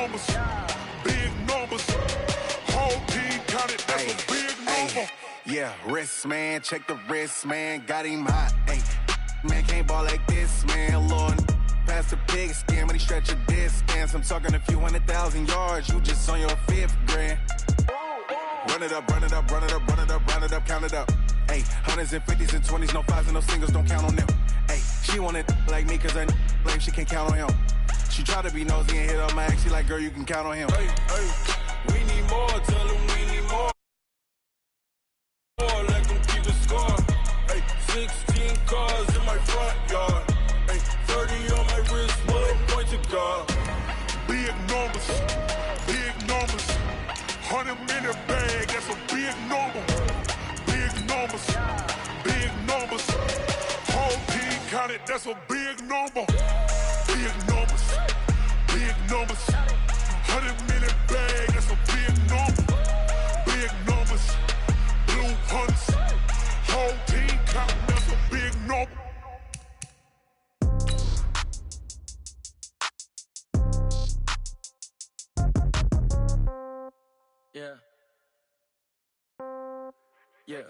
numbers, big numbers. Whole team counted, that's a big number. Yeah, wrist, man, check the wrist, man, got him hot. Ay, man, can't ball like this, man, Lord. Past the pig skin, when he stretch a distance. I'm talking a few 100,000 yards, you just on your 5th grand. Run it up, run it up, run it up, run it up, run it up, count it up. Ay, hundreds and 50s and 20s, no 5s and no singles, don't count on them. Ay, she want it like me, cause her blame, she can't count on him. She try to be nosy and hit up my ex, she like, girl, you can count on him. Hey, hey, we need more, tell them we need more. Let them keep a score. Hey, 16 cars in my front yard. Hey, 30 on my wrist, bullet point to God. Big numbers, big numbers. 100-minute bag, that's a big number. Big numbers, big numbers. Whole team counted, that's a big number. Big numbers, big numbers. 100-minute bag, that's a big number. Big numbers, blue hunts. Whole team counting, that's a big number. Yeah. Yeah.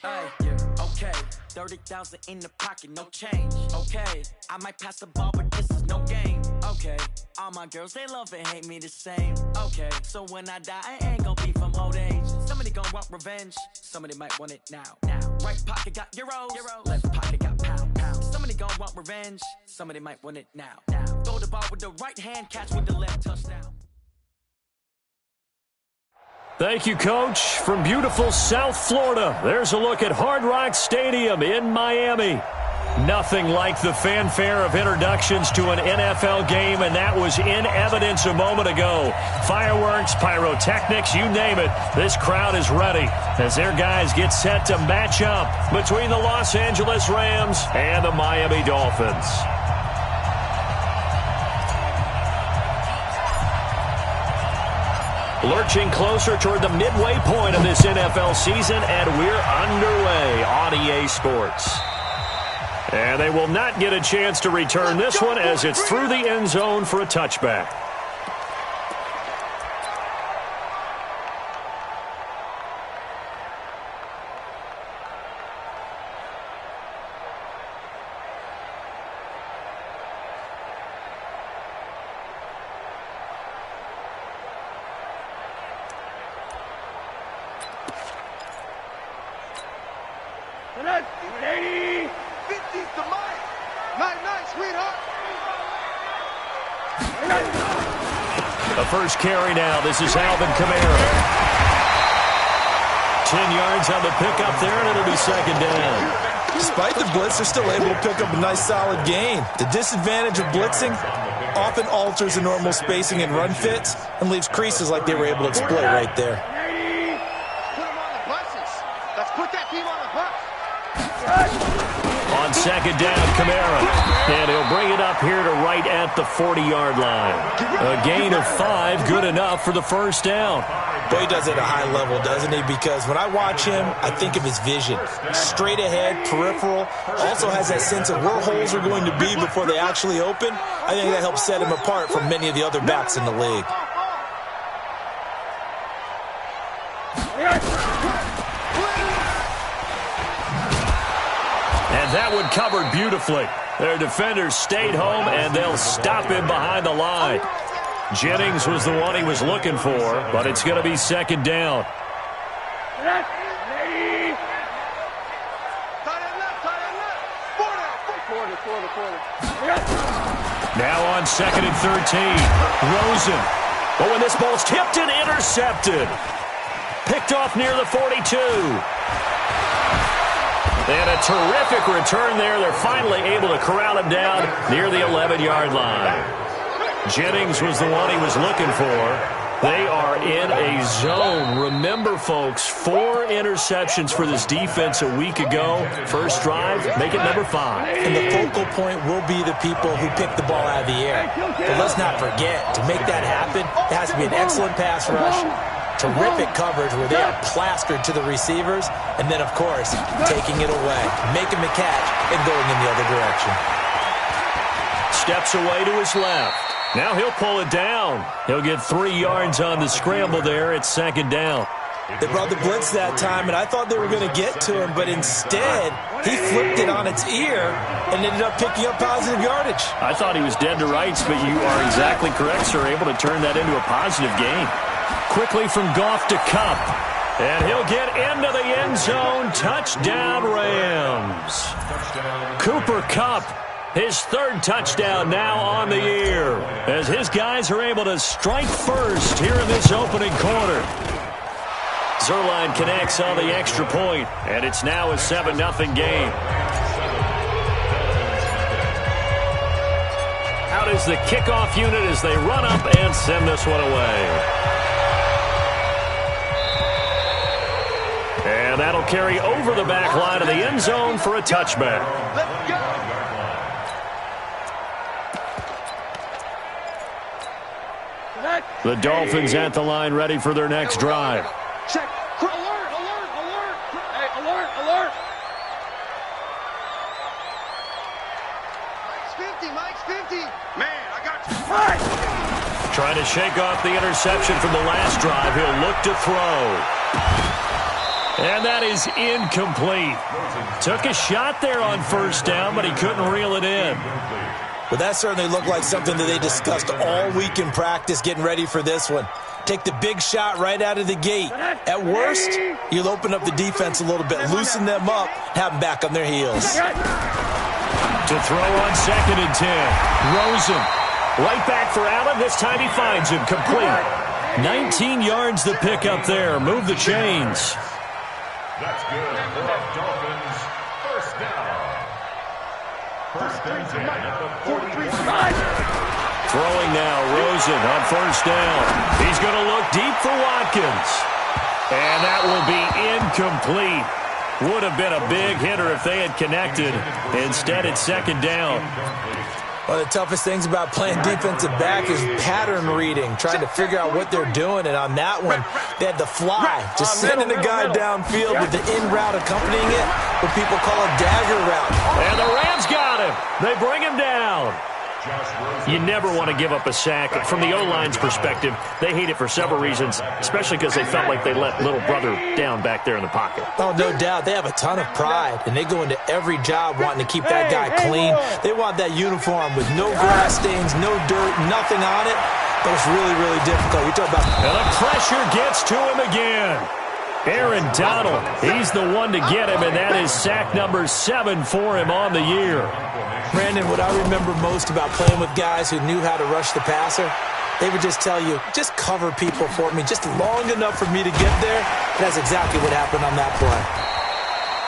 Hey, yeah. Okay. 30,000 in the pocket, no change. Okay. I might pass the ball, but this is no game. Okay. All my girls, they love and hate me the same. Okay. So when I die, I ain't gonna be from old age. Somebody gonna want revenge. Somebody might want it now. Right pocket got euros. Left pocket got pound. Somebody gonna want revenge. Somebody might want it now. Throw the ball with the right hand, catch with the left, touchdown. Thank you, Coach. From beautiful South Florida, there's a look at Hard Rock Stadium in Miami. Nothing like the fanfare of introductions to an NFL game, and that was in evidence a moment ago. Fireworks, pyrotechnics, you name it. This crowd is ready as their guys get set to match up between the Los Angeles Rams and the Miami Dolphins. Lurching closer toward the midway point of this NFL season, and we're underway on EA Sports. And they will not get a chance to return this one as it's through the end zone for a touchback. The first carry now. This is Alvin Kamara. 10 yards on the pickup there, and it'll be second down. Despite the blitz, they're still able to pick up a nice solid gain. The disadvantage of blitzing often alters the normal spacing and run fits and leaves creases like they were able to exploit right there. Put them on the buses. Let's put that team on the bus. On second down, Kamara. And he'll bring it up here to right at the 40-yard line. A gain of 5, good enough for the first down. Boy, he does it at a high level, doesn't he? Because when I watch him, I think of his vision. Straight ahead, peripheral. Also has that sense of where holes are going to be before they actually open. I think that helps set him apart from many of the other backs in the league. And that one covered beautifully. Their defenders stayed home, and they'll stop him behind the line. Jennings was the one he was looking for, but it's going to be second down. Now on second and 13, Rosen. But when this ball's tipped and intercepted. Picked off near the 42. And a terrific return there. They're finally able to corral him down near the 11-yard line. Jennings was the one he was looking for. They are in a zone. Remember, folks, 4 interceptions for this defense a week ago. First drive, make it number 5. And the focal point will be the people who pick the ball out of the air. But let's not forget, to make that happen, it has to be an excellent pass rush, terrific coverage where they are plastered to the receivers, and then, of course, taking it away, making the catch, and going in the other direction. Steps away to his left. Now he'll pull it down. He'll get 3 yards on the scramble there. It's 2nd down. They brought the blitz that time, and I thought they were going to get to him, but instead, he flipped it on its ear and ended up picking up positive yardage. I thought he was dead to rights, but you are exactly correct, sir. Able to turn that into a positive gain. Quickly from Goff to Kupp. And he'll get into the end zone. Touchdown, Rams. Cooper Kupp, his 3rd touchdown now on the year, as his guys are able to strike first here in this opening quarter. Zerline connects on the extra point, and it's now a 7-0 game. Out is the kickoff unit as they run up and send this one away. And that'll carry over the back line of the end zone for a touchback. Let's go. The Dolphins at the line ready for their next drive. Check. Alert, alert, alert. Hey, alert, alert. Mike's 50. Man, I got you. Hey. Trying to shake off the interception from the last drive. He'll look to throw. And that is incomplete. Took a shot there on 1st down, but he couldn't reel it in. Well, that certainly looked like something that they discussed all week in practice getting ready for this one. Take the big shot right out of the gate. At worst, you'll open up the defense a little bit, loosen them up, have them back on their heels. To throw on 2nd and 10. Rosen. Right back for Allen. This time he finds him. Complete. 19 yards the pick up there. Move the chains. That's good for the Dolphins. 1st down. 1st and 10 at the 43. Throwing now, Rosen on 1st down. He's going to look deep for Watkins. And that will be incomplete. Would have been a big hitter if they had connected. Instead, it's 2nd down. One of the toughest things about playing defensive back is pattern reading, trying to figure out what they're doing. And on that one, they had the fly, just sending the guy downfield with the in route accompanying it, what people call a dagger route. And the Rams got him. They bring him down. You never want to give up a sack. From the O-line's perspective, they hate it for several reasons, especially because they felt like they let little brother down back there in the pocket. Oh, no doubt. They have a ton of pride, and they go into every job wanting to keep that guy clean. They want that uniform with no grass stains, no dirt, nothing on it. But it's really, really difficult. You talk about... And the pressure gets to him again. Aaron Donald, he's the one to get him, and that is sack number 7 for him on the year. Brandon, what I remember most about playing with guys who knew how to rush the passer, they would just tell you, just cover people for me, just long enough for me to get there. That's exactly what happened on that play.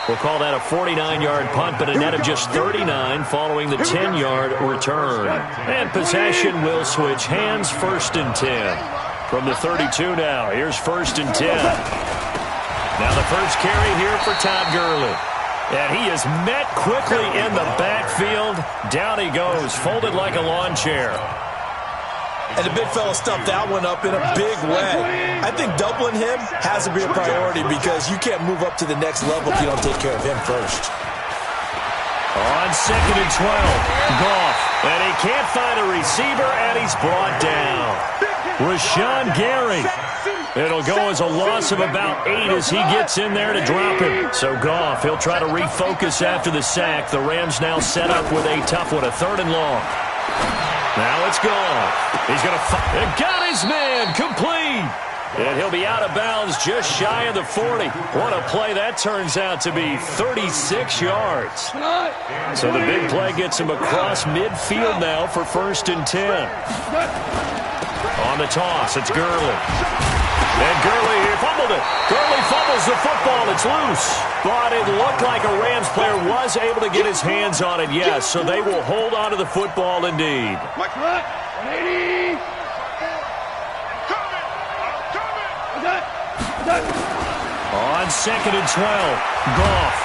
We'll call that a 49-yard punt, but a net of just 39 following the 10-yard return. And possession will switch hands, 1st and 10. From the 32 now, here's 1st and 10. Now the first carry here for Todd Gurley. And he is met quickly in the backfield. Down he goes, folded like a lawn chair. And the big fella stuffed that one up in a big way. I think doubling him has to be a priority because you can't move up to the next level if you don't take care of him first. On 2nd and 12, Goff. And he can't find a receiver, and he's brought down. Rashawn Gary. It'll go as a loss of about 8 as he gets in there to drop him. So Goff, he'll try to refocus after the sack. The Rams now set up with a tough one, a 3rd and long. Now it's Goff. He's going to and got his man complete. And he'll be out of bounds just shy of the 40. What a play that turns out to be, 36 yards. So the big play gets him across midfield now for 1st and 10. On the toss, it's Gurley. And Gurley, he fumbled it. Gurley fumbles the football. It's loose. But it looked like a Rams player was able to get his hands on it, yes. So they will hold on to the football indeed. 180. On 2nd and 12, Goff.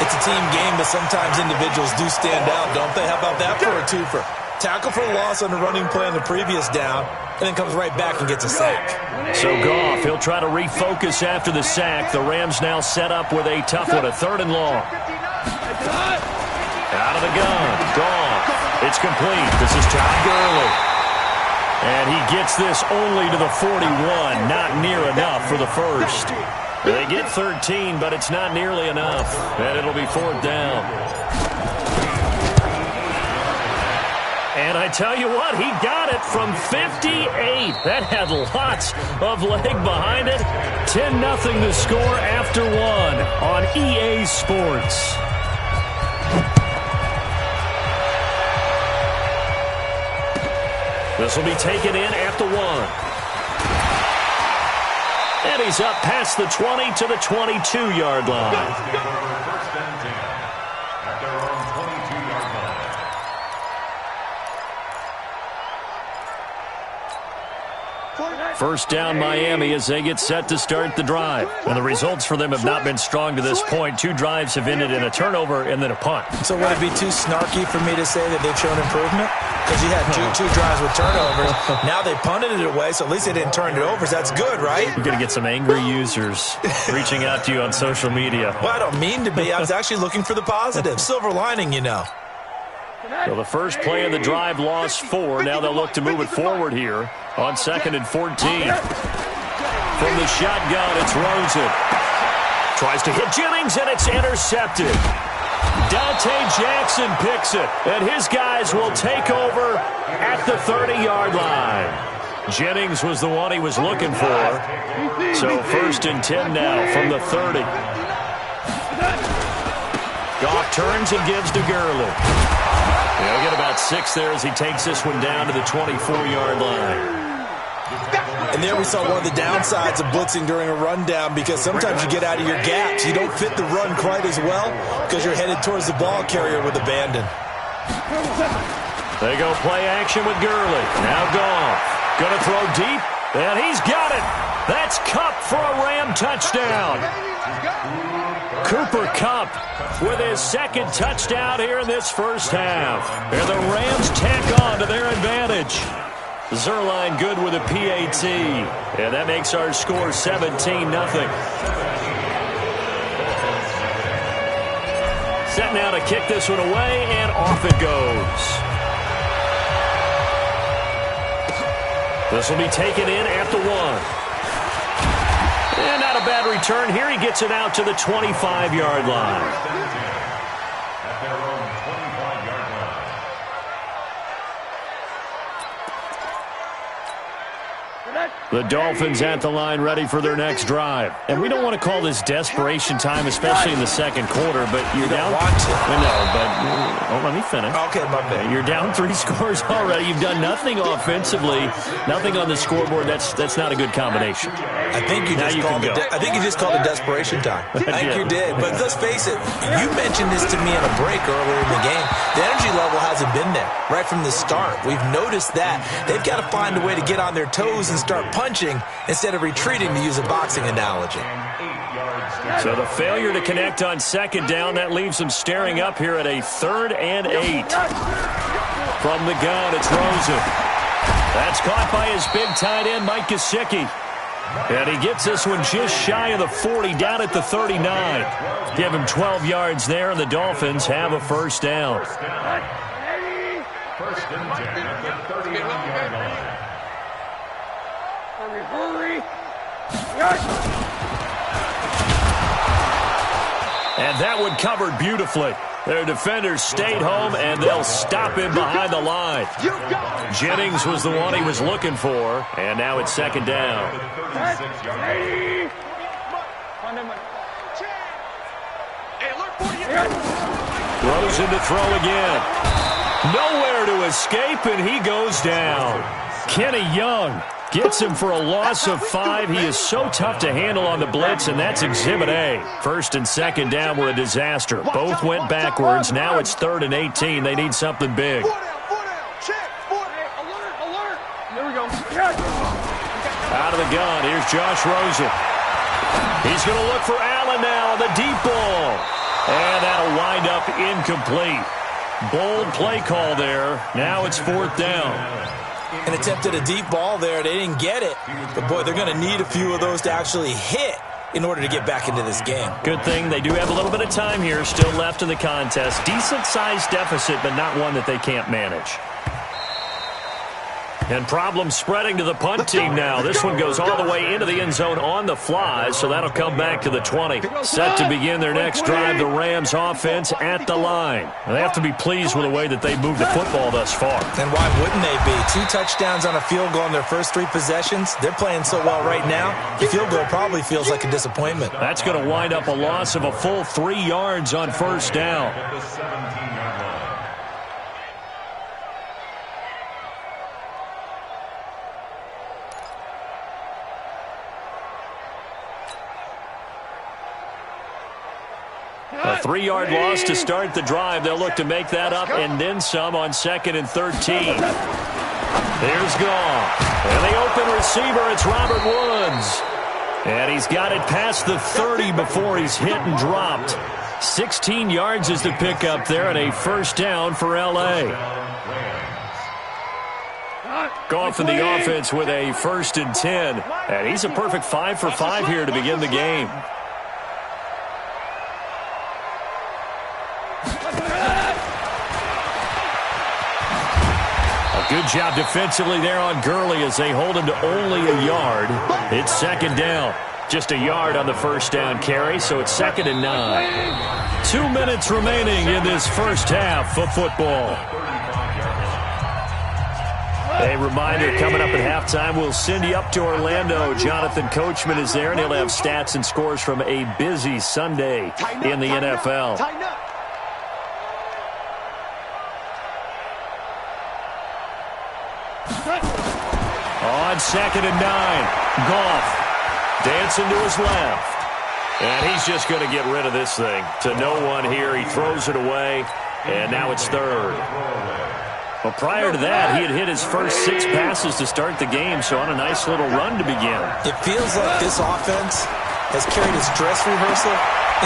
It's a team game, but sometimes individuals do stand out, don't they? How about that for a twofer? Tackle for loss on the running play on the previous down, and then comes right back and gets a sack. So Goff, he'll try to refocus after the sack. The Rams now set up with a tough one, a 3rd and long. Out of the gun, Goff. It's complete. This is Todd Gurley. And he gets this only to the 41. Not near enough for the first. They get 13, but it's not nearly enough. And it'll be 4th down. And I tell you what, he got it from 58. That had lots of leg behind it. 10-0 the score after 1 on EA Sports. This will be taken in at the 1. And he's up past the 20 to the 22-yard line. First and 10 at their own 22-yard line. First down Miami as they get set to start the drive. And the results for them have not been strong to this point. 2 drives have ended in a turnover and then a punt. So would it be too snarky for me to say that they've shown improvement? Because you had two drives with turnovers. Now they punted it away, so at least they didn't turn it over. So that's good, right? You're going to get some angry users reaching out to you on social media. Well, I don't mean to be. I was actually looking for the positive. Silver lining, you know. So the first play of the drive lost 4. Now they'll look to move it forward here on 2nd and 14. From the shotgun, it's Rosen. Tries to hit Jennings, and it's intercepted. Dante Jackson picks it, and his guys will take over at the 30-yard line. Jennings was the one he was looking for. So 1st and 10 now from the 30. Goff turns and gives to Gurley. He'll get about 6 there as he takes this one down to the 24-yard line. And there we saw one of the downsides of blitzing during a rundown, because sometimes you get out of your gaps. You don't fit the run quite as well because you're headed towards the ball carrier with abandon. They go play action with Gurley. Now Goff. Going to throw deep, and he's got it. That's Kupp for a Ram touchdown. Cooper Kupp with his 2nd touchdown here in this first half. And the Rams tack on to their advantage. Zerline good with a PAT. And that makes our score 17-0. Set now to kick this one away, and off it goes. This will be taken in at the 1. And not a bad return here. He gets it out to the 25-yard line. At their own 25-yard line. The Dolphins at the line ready for their next drive. And we don't want to call this desperation time, especially in the 2nd quarter, but you're down. Want to. No, but let me finish. Okay, my bad. You're down 3 scores already. You've done nothing offensively, nothing on the scoreboard. That's not a good combination. I think you just called it. I think you just called it desperation time. I think you did. But let's face it. You mentioned this to me in a break earlier in the game. The energy level hasn't been there right from the start. We've noticed that. They've got to find a way to get on their toes and start punching instead of retreating, to use a boxing analogy. So the failure to connect on 2nd down, that leaves them staring up here at a 3rd and 8. From the gun, it's Rosen. That's caught by his big tight end, Mike Gesicki. And he gets this one just shy of the 40, down at the 39. Give him 12 yards there, and the Dolphins have a 1st down. First and 10 at the 31-yard line. And that one covered beautifully. Their defenders stayed home, and they'll stop him behind the line. Jennings was the one he was looking for, and now it's 2nd down. Rosen to throw again. Nowhere to escape, and he goes down. Kenny Young gets him for a loss of 5. He is so tough to handle on the blitz, and that's Exhibit A. 1st and 2nd down were a disaster. Both went backwards. Now it's 3rd and 18. They need something big. Out of the gun, here's Josh Rosen. He's going to look for Allen now on the deep ball. And that'll wind up incomplete. Bold play call there. Now it's 4th down. And attempted a deep ball there. They didn't get it. But, boy, they're going to need a few of those to actually hit in order to get back into this game. Good thing they do have a little bit of time here still left in the contest. Decent-sized deficit, but not one that they can't manage. And problems spreading to the punt team now. This one goes all the way into the end zone on the fly, so that'll come back to the 20. Set to begin their next drive, the Rams offense at the line. They have to be pleased with the way that they've moved the football thus far. And why wouldn't they be? 2 touchdowns on a field goal in their first 3 possessions. They're playing so well right now, the field goal probably feels like a disappointment. That's going to wind up a loss of a full 3 yards on first down. A 3-yard loss to start the drive. They'll look to make that up and then some on 2nd and 13. There's Goff. And the open receiver, it's Robert Woods. And he's got it past the 30 before he's hit and dropped. 16 yards is the pickup there and a first down for L.A. Goff in the offense with a 1st and 10. And he's a perfect 5 for 5 here to begin the game. Good job defensively there on Gurley as they hold him to only a yard. It's 2nd down. Just a yard on the first down carry, so it's 2nd and 9. 2 minutes remaining in this first half of football. A reminder, coming up at halftime, we'll send you up to Orlando. Jonathan Coachman is there, and he'll have stats and scores from a busy Sunday in the NFL. On 2nd and 9, Goff dancing to his left. And he's just going to get rid of this thing. To no one here. He throws it away, and now it's 3rd. Well, prior to that, he had hit his first 6 passes to start the game, so on a nice little run to begin. It feels like this offense has carried its dress rehearsal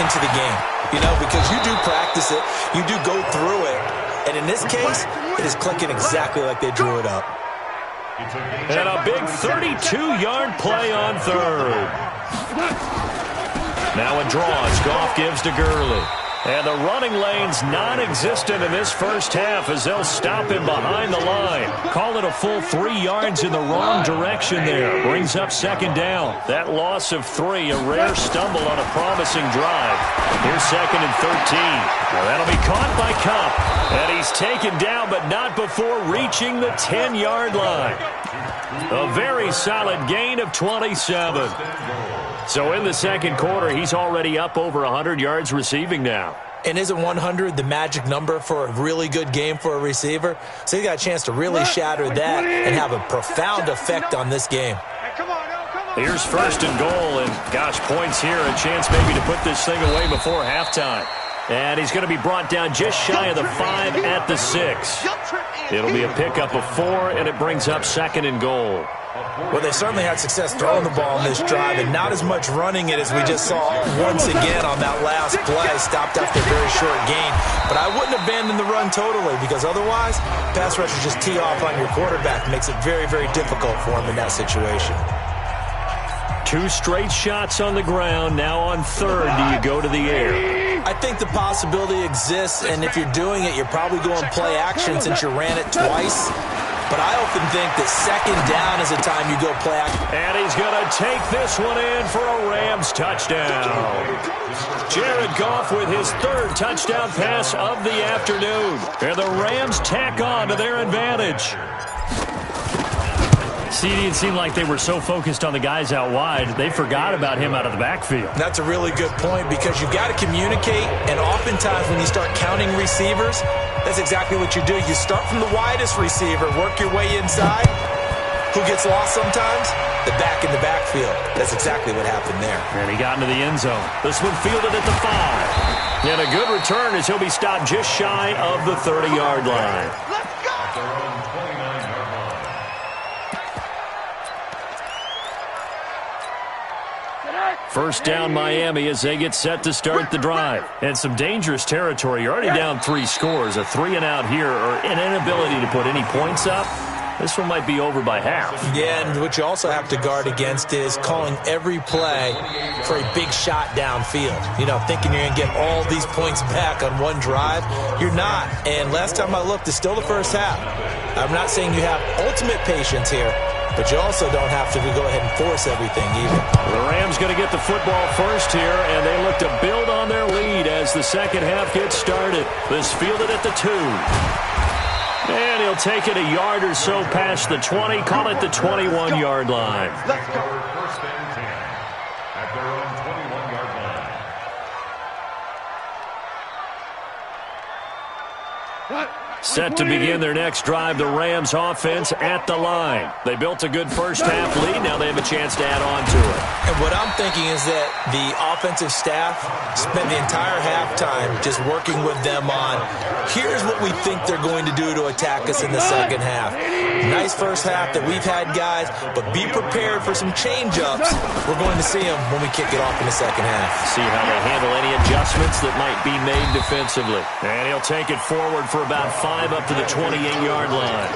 into the game. You know, because you do practice it, you do go through it, and in this case, it is clicking exactly like they drew it up. And a big 32-yard play on 3rd. Now it draws. Goff gives to Gurley. And the running lane's non-existent in this first half as they'll stop him behind the line. Call it a full 3 yards in the wrong direction there. Brings up 2nd down. That loss of 3, a rare stumble on a promising drive. Here's 2nd and 13. Now that'll be caught by Kupp. And he's taken down, but not before reaching the 10-yard line. A very solid gain of 27. So in the second quarter, he's already up over 100 yards receiving now. And isn't 100 the magic number for a really good game for a receiver? So he got a chance to really shatter that and have a profound effect on this game. Here's 1st and goal, and gosh, points here. A chance maybe to put this thing away before halftime. And he's going to be brought down just shy of the 5 at the 6. It'll be a pickup of 4, and it brings up 2nd and goal. Well, they certainly had success throwing the ball in this drive, and not as much running it as we just saw once again on that last play. Stopped after a very short gain. But I wouldn't abandon the run totally, because otherwise, pass rushers just tee off on your quarterback. Makes it very, very difficult for him in that situation. 2 straight shots on the ground. Now on 3rd, do you go to the air? I think the possibility exists, and if you're doing it, you're probably going play action since you ran it twice. But I often think that 2nd down is the time you go play action. And he's going to take this one in for a Rams touchdown. Jared Goff with his 3rd touchdown pass of the afternoon. And the Rams tack on to their advantage. See, it seemed like they were so focused on the guys out wide, they forgot about him out of the backfield. That's a really good point, because you've got to communicate, and oftentimes when you start counting receivers, that's exactly what you do. You start from the widest receiver, work your way inside. Who gets lost sometimes? The back in the backfield. That's exactly what happened there. And he got into the end zone. This one fielded at the 5. And a good return as he'll be stopped just shy of the 30-yard line. First down Miami as they get set to start the drive. And some dangerous territory. You're already down 3 scores. A 3-and-out here, or an inability to put any points up. This one might be over by half. Yeah, and what you also have to guard against is calling every play for a big shot downfield. You know, thinking you're going to get all these points back on one drive. You're not. And last time I looked, it's still the first half. I'm not saying you have ultimate patience here, but you also don't have to go ahead and force everything either. The Rams going to get the football first here, and they look to build on their lead as the second half gets started. This fielded at the 2. And he'll take it a yard or so past the 20, call it the 21-yard line. Let's go. First and 10 at their own 21-yard line. Set to begin their next drive, the Rams offense at the line. They built a good first-half lead. Now they have a chance to add on to it. And what I'm thinking is that the offensive staff spent the entire halftime just working with them on, here's what we think they're going to do to attack us in the second half. Nice first half that we've had, guys, but be prepared for some change-ups. We're going to see them when we kick it off in the second half. See how they handle any adjustments that might be made defensively. And he'll take it forward for about 5 up to the 28-yard line.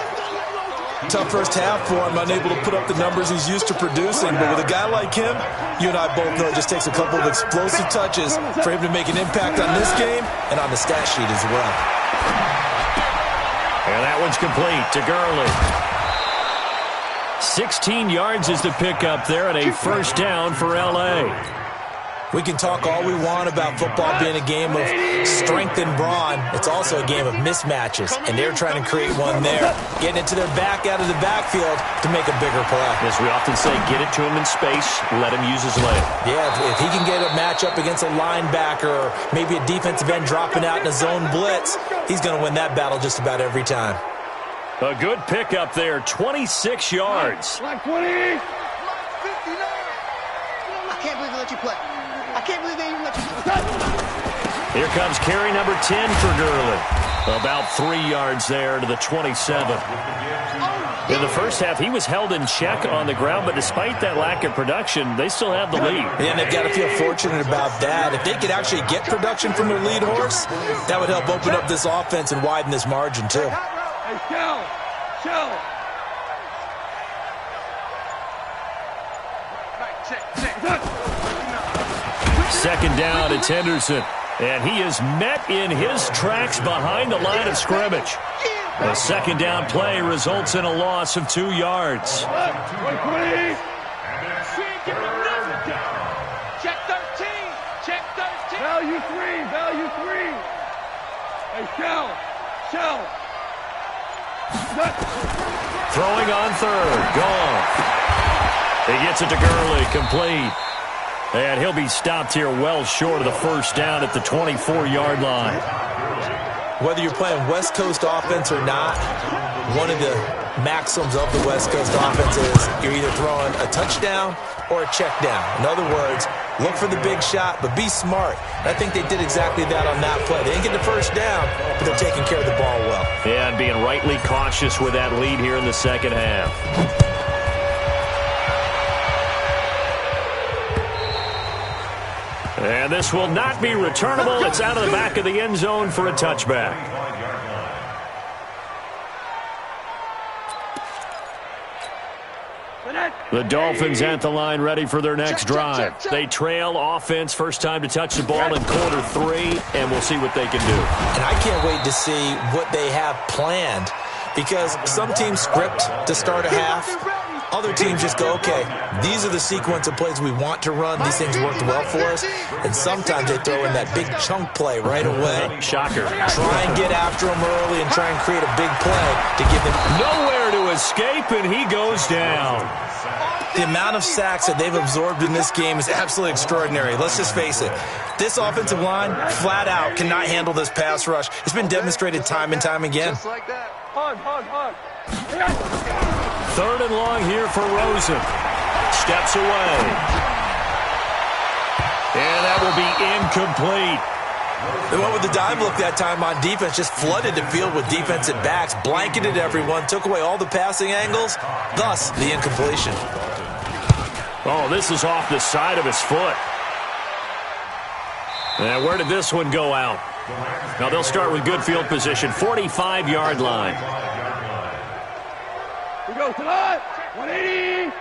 Tough first half for him, unable to put up the numbers he's used to producing. But with a guy like him, you and I both know it just takes a couple of explosive touches for him to make an impact on this game and on the stat sheet as well. And that one's complete to Gurley. 16 yards is the pickup there, and a first down for L.A. We can talk all we want about football being a game of strength and brawn. It's also a game of mismatches, and they're trying to create one there, getting it to their back out of the backfield to make a bigger play. As we often say, get it to him in space, let him use his leg. Yeah, if he can get a matchup against a linebacker or maybe a defensive end dropping out in a zone blitz, he's going to win that battle just about every time. A good pickup there, 26 yards. Like 20. 59. I can't believe they let you play. I can't believe they even let you play. Here comes carry number 10 for Gurley. About 3 yards there to the 27. In the first half, he was held in check on the ground, but despite that lack of production, they still have the lead. And they've got to feel fortunate about that. If they could actually get production from their lead horse, that would help open up this offense and widen this margin, too. Hey, chill. Second down, it's Henderson. And he is met in his tracks behind the line of scrimmage. The second down play results in a loss of 2 yards. Check 13. Check 13. Value 3. Hey, shell. Throwing on third. Gone. He gets it to Gurley. Complete. And he'll be stopped here well short of the first down at the 24-yard line. Whether you're playing West Coast offense or not, one of the maxims of the West Coast offense is you're either throwing a touchdown or a check down. In other words, look for the big shot, but be smart. And I think they did exactly that on that play. They didn't get the first down, but they're taking care of the ball well. Yeah, and being rightly cautious with that lead here in the second half. And this will not be returnable. It's out of the back of the end zone for a touchback. The Dolphins at the line ready for their next drive. They trail offense first time to touch the ball in quarter 3, and we'll see what they can do. And I can't wait to see what they have planned, because some teams script to start a half. Other teams just go, okay, these are the sequence of plays we want to run. These things worked well for us. And sometimes they throw in that big chunk play right away. Shocker. Try and get after them early and try and create a big play to give them nowhere to escape, and he goes down. The amount of sacks that they've absorbed in this game is absolutely extraordinary. Let's just face it. This offensive line, flat out, cannot handle this pass rush. It's been demonstrated time and time again. Just like that. Hug. Third and long here for Rosen. Steps away. And that will be incomplete. They went with the dime look that time on defense, just flooded the field with defensive backs, blanketed everyone, took away all the passing angles, thus the incompletion. Oh, this is off the side of his foot. And where did this one go out? Now they'll start with good field position, 45-yard line. We go to the 180.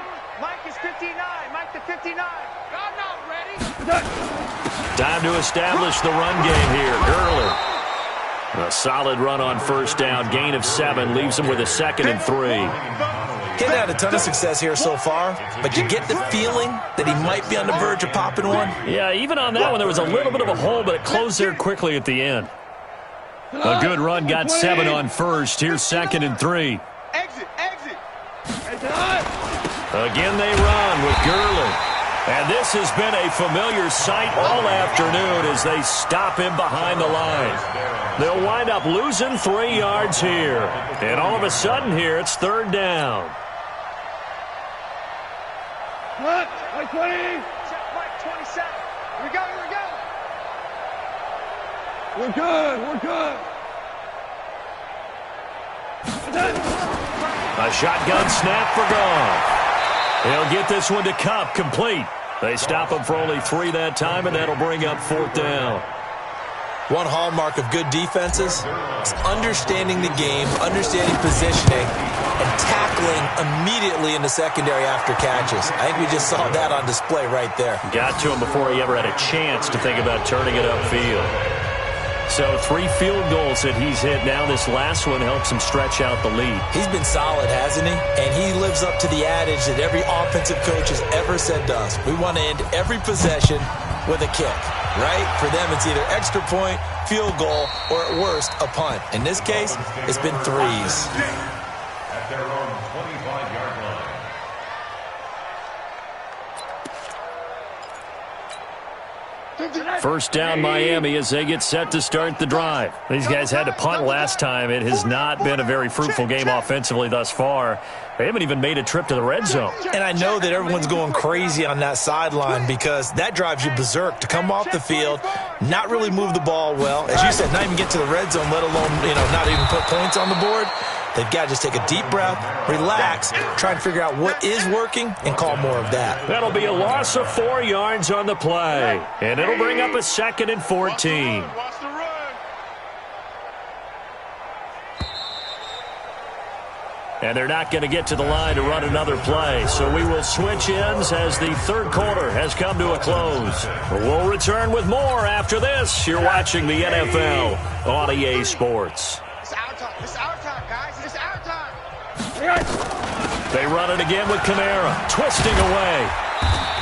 Mike is 59. Mike to 59. I'm not ready. Time to establish the run game here. Gurley. A solid run on first down. Gain of 7 leaves him with a 2nd and 3. He's had a ton of success here so far, but you get the feeling that he might be on the verge of popping one. Yeah, even on that one, there was a little bit of a hole, but it closed there quickly at the end. A good run, got 7 on first. Here's 2nd and 3. Exit. Again they run with Gurley. And this has been a familiar sight all afternoon as they stop him behind the line. They'll wind up losing 3 yards here. And all of a sudden here, it's 3rd down. Mike 20. Check Mike 27. Here we go. We're good. A shotgun snap for Goff. He'll get this one to Kupp, complete. They stop him for only 3 that time, and that'll bring up 4th down. One hallmark of good defenses is understanding the game, understanding positioning, and tackling immediately in the secondary after catches. I think we just saw that on display right there. Got to him before he ever had a chance to think about turning it upfield. So 3 field goals that he's hit now. This last one helps him stretch out the lead. He's been solid, hasn't he? And he lives up to the adage that every offensive coach has ever said to us. We want to end every possession with a kick, right? For them, it's either extra point, field goal, or at worst, a punt. In this case, it's been 3s. At their own 25-yard line. First down Miami as they get set to start the drive. These guys had to punt last time. It has not been a very fruitful game offensively thus far. They haven't even made a trip to the red zone. And I know that everyone's going crazy on that sideline because that drives you berserk to come off the field, not really move the ball well. As you said, not even get to the red zone, let alone, not even put points on the board. They've got to just take a deep breath, relax, try and figure out what is working, and call more of that. That'll be a loss of 4 yards on the play. And it'll bring up a 2nd and 14. And they're not going to get to the line to run another play. So we will switch ends as the 3rd quarter has come to a close. We'll return with more after this. You're watching the NFL on EA Sports. It's our time, guys. It's our time. They run it again with Kamara, twisting away.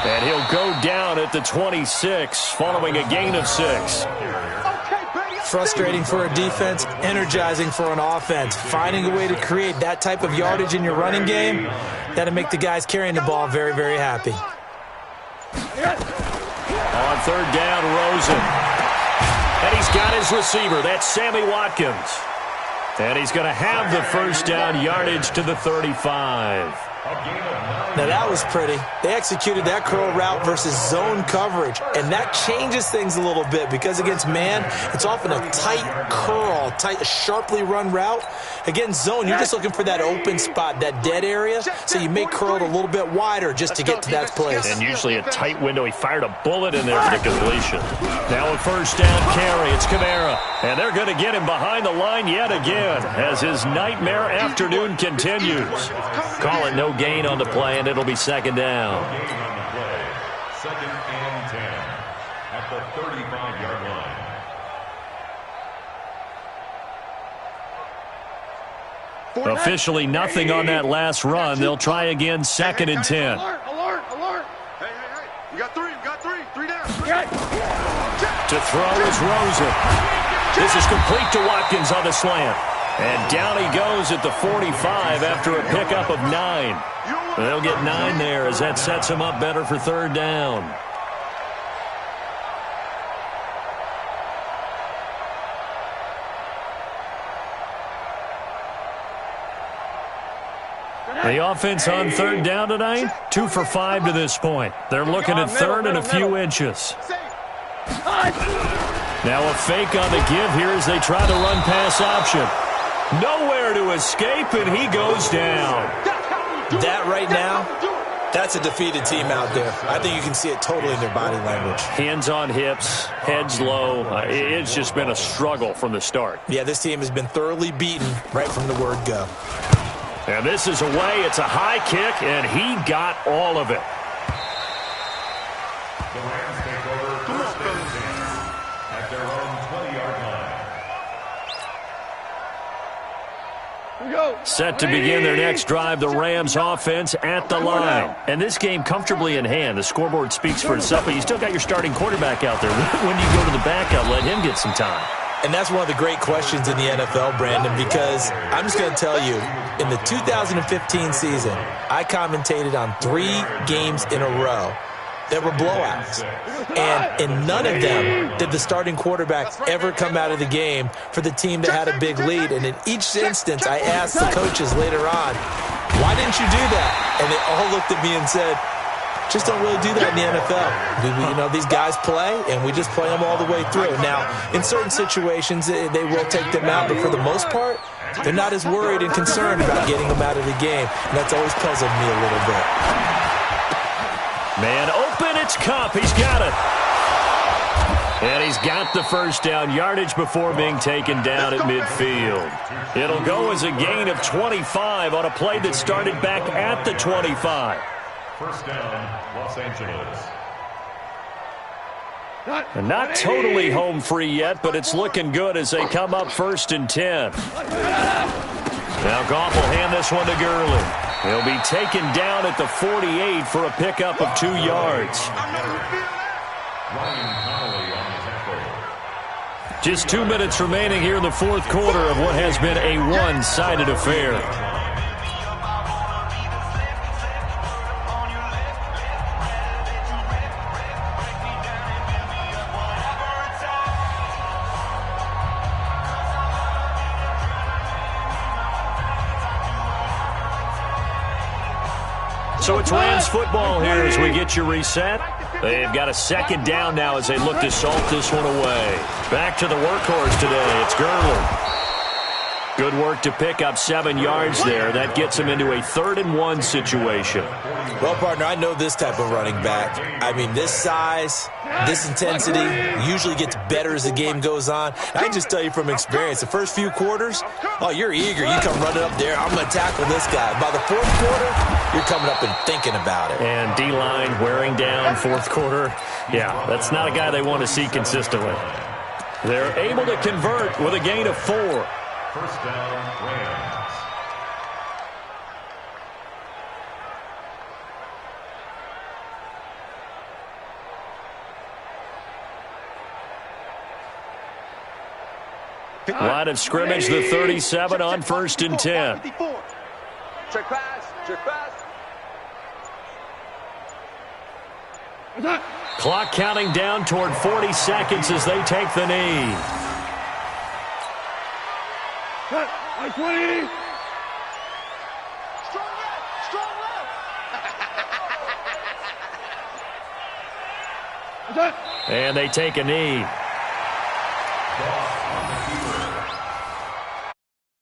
And he'll go down at the 26, following a gain of 6. Frustrating for a defense, energizing for an offense. Finding a way to create that type of yardage in your running game, that'll make the guys carrying the ball very, very happy. On 3rd down, Rosen. And he's got his receiver. That's Sammy Watkins. And he's going to have the first down, yardage to the 35. Now that was pretty. They executed that curl route versus zone coverage, and that changes things a little bit because against man, it's often a tight curl, sharply run route. Against zone, you're just looking for that open spot, that dead area, so you make curl a little bit wider just to get to that place. And usually a tight window. He fired a bullet in there for the completion. Now a first down carry. It's Kamara. And they're going to get him behind the line yet again as his nightmare afternoon continues. Call it no gain on the play, and it'll be 2nd down. 2nd and 10 at the 35-yard line. Officially nothing on that last run. They'll try again, 2nd and 10. Alert. Hey. We got 3 down. To throw is Rosen. This is complete to Watkins on the slant. And down he goes at the 45 after a pickup of 9. They'll get 9 there as that sets him up better for 3rd down. The offense on 3rd down tonight, 2 for 5 to this point. They're looking at 3rd and a few inches. Now a fake on the give here as they try to run pass option. Nowhere to escape, and he goes down. That right now, that's a defeated team out there. I think you can see it totally in their body language. Hands on hips, heads low. It's just been a struggle from the start. Yeah, this team has been thoroughly beaten right from the word go. And this is away. It's a high kick, and he got all of it. The Rams take over first and 10 at their own 20-yard line. Set to begin their next drive, the Rams offense at the line. And this game comfortably in hand. The scoreboard speaks for itself, but you still got your starting quarterback out there. When do you go to the backup, let him get some time? And that's one of the great questions in the NFL, Brandon, because I'm just going to tell you, in the 2015 season, I commentated on 3 games in a row that were blowouts. And in none of them did the starting quarterback ever come out of the game for the team that had a big lead. And in each instance, I asked the coaches later on, why didn't you do that? And they all looked at me and said, just don't really do that in the NFL. You know, these guys play, and we just play them all the way through. Now, in certain situations, they will take them out, but for the most part, they're not as worried and concerned about getting them out of the game, and that's always puzzled me a little bit. Man open, it's Kupp. He's got it. And he's got the first down yardage before being taken down at midfield. It'll go as a gain of 25 on a play that started back at the 25. First down, Los Angeles. And not totally home free yet, but it's looking good as they come up 1st and 10. Now Goff will hand this one to Gurley. He'll be taken down at the 48 for a pickup of 2 yards. Just 2 minutes remaining here in the 4th quarter of what has been a one-sided affair. So it's Rams football here as we get you reset. They've got a 2nd down now as they look to salt this one away. Back to the workhorse today. It's Gurley. Good work to pick up 7 yards there. That gets him into a 3rd and 1 situation. Well, partner, I know this type of running back. I mean, this size, this intensity usually gets better as the game goes on. I can just tell you from experience, the first few quarters, oh, you're eager. You come running up there, I'm going to tackle this guy. By the 4th quarter, you're coming up and thinking about it. And D-line wearing down 4th quarter. Yeah, that's not a guy they want to see consistently. They're able to convert with a gain of 4. First down, Rams. Line of scrimmage, the 37 on 1st and 10. Check pass. Check pass. Clock counting down toward 40 seconds as they take the knee. Cut. 20. Strong left. Strong left. And they take a knee.